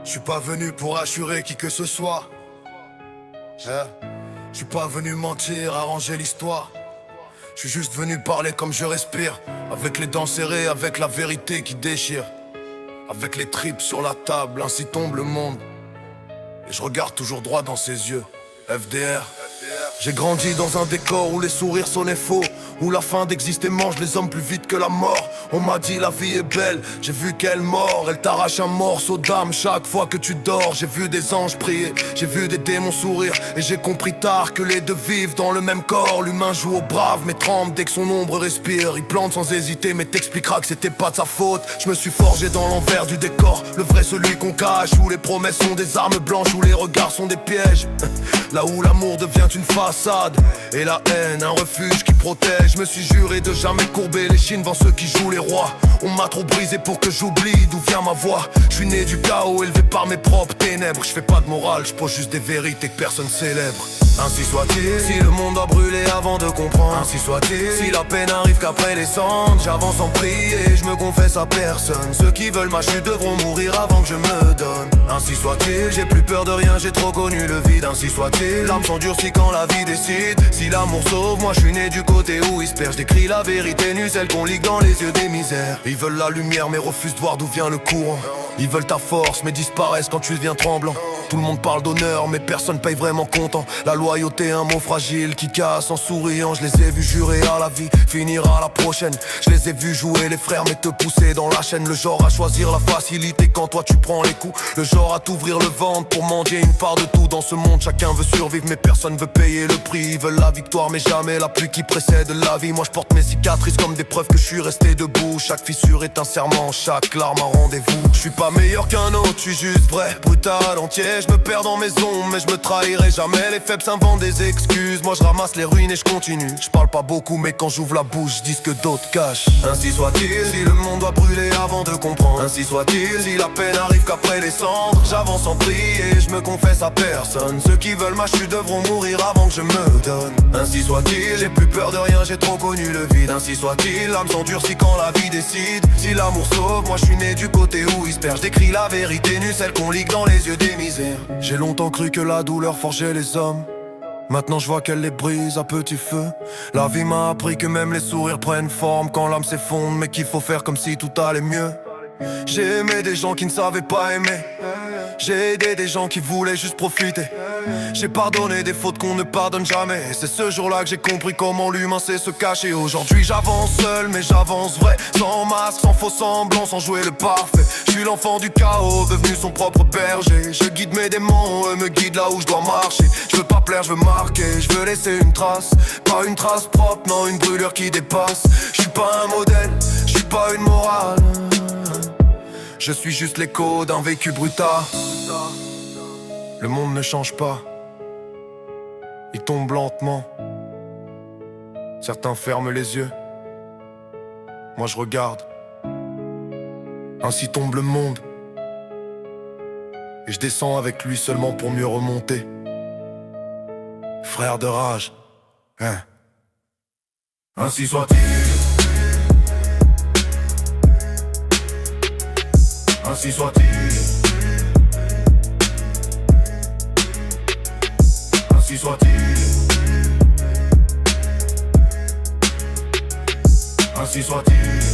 Je suis pas venu pour assurer qui que ce soit. Je suis pas venu mentir, arranger l'histoire. Je suis juste venu parler comme je respire, avec les dents serrées, avec la vérité qui déchire, avec les tripes sur la table, ainsi tombe le monde. Et je regarde toujours droit dans ses yeux. FDR. J'ai grandi dans un décor où les sourires sonnaient faux, où la fin d'exister mange les hommes plus vite que la mort. On m'a dit la vie est belle, j'ai vu qu'elle mord. Elle t'arrache un morceau d'âme chaque fois que tu dors. J'ai vu des anges prier, j'ai vu des démons sourire, et j'ai compris tard que les deux vivent dans le même corps. L'humain joue au brave mais tremble dès que son ombre respire. Il plante sans hésiter mais t'expliquera que c'était pas de sa faute. Je me suis forgé dans l'envers du décor, le vrai celui qu'on cache, où les promesses sont des armes blanches, où les regards sont des pièges. Là où l'amour devient une façade et la haine un refuge qui protège. Je me suis juré de jamais courber les chines devant ceux qui jouent les rois. On m'a trop brisé pour que j'oublie d'où vient ma voix. Je suis né du chaos, élevé par mes propres ténèbres. Je fais pas de morale, je pose juste des vérités que personne célèbre. Ainsi soit-il, si le monde a brûlé avant de comprendre. Ainsi soit-il, si la peine arrive qu'après les cendres. J'avance en prier, je me confesse à personne. Ceux qui veulent ma chute devront mourir avant que je me donne. Ainsi soit-il, j'ai plus peur de rien, j'ai trop connu le vide. Ainsi soit-il, l'âme s'endurcit quand la vie décide. Si l'amour sauve, moi je suis né du côté où il se perd. Je décris la vérité nue, celle qu'on ligue dans les yeux des misères. Ils veulent la lumière mais refusent de voir d'où vient le courant. Ils veulent ta force mais disparaissent quand tu deviens tremblant. Tout le monde parle d'honneur mais personne paye vraiment content. La loyauté un mot fragile qui casse en souriant. Je les ai vus jurer à la vie, finir à la prochaine. Je les ai vus jouer les frères mais te pousser dans la chaîne. Le genre à choisir la facilité quand toi tu prends les coups. Le genre à t'ouvrir le ventre pour mendier une part de tout. Dans ce monde chacun veut survivre mais personne veut payer le prix. Ils veulent la victoire mais jamais la pluie qui précède la vie. Moi je porte mes cicatrices comme des preuves que je suis resté debout. Chaque fissure est un serment, chaque larme un rendez-vous. Je suis pas meilleur qu'un autre, je suis juste vrai, brutal, entier. Je me perds dans mes ombres mais je me trahirai jamais. Les faibles s'inventent des excuses, moi je ramasse les ruines et je continue. Je parle pas beaucoup mais quand j'ouvre la bouche je dis ce que d'autres cachent. Ainsi soit-il, si le monde doit brûler avant de comprendre. Ainsi soit-il, si la peine arrive qu'après les cendres. J'avance en prier, je me confesse à personne. Ceux qui veulent ma chute devront mourir avant que je me donne. Ainsi soit-il, j'ai plus peur de rien, j'ai trop connu le vide. Ainsi soit-il, l'âme s'endurcit quand la vie décide. Si l'amour sauve, moi je suis né du côté où il se perd. Je décris la vérité nue, celle qu'on ligue dans les yeux des misères. J'ai longtemps cru que la douleur forgeait les hommes. Maintenant je vois qu'elle les brise à petit feu. La vie m'a appris que même les sourires prennent forme quand l'âme s'effondre, mais qu'il faut faire comme si tout allait mieux. J'ai aimé des gens qui ne savaient pas aimer. J'ai aidé des gens qui voulaient juste profiter. J'ai pardonné des fautes qu'on ne pardonne jamais. C'est ce jour-là que j'ai compris comment l'humain sait se cacher. Aujourd'hui j'avance seul mais j'avance vrai, sans masque, sans faux semblant, sans jouer le parfait. Je suis l'enfant du chaos, devenu son propre berger. Je guide mes démons, eux me guident là où je dois marcher. Je veux pas plaire, je veux marquer, je veux laisser une trace. Pas une trace propre, non une brûlure qui dépasse. Je suis pas un modèle, je suis pas une morale. Je suis juste l'écho d'un vécu brutal. Le monde ne change pas, il tombe lentement. Certains ferment les yeux, moi je regarde. Ainsi tombe le monde, et je descends avec lui seulement pour mieux remonter. Frère de rage, hein. Ainsi soit-il. Ainsi soit-il. Ainsi soit-il. Ainsi soit-il.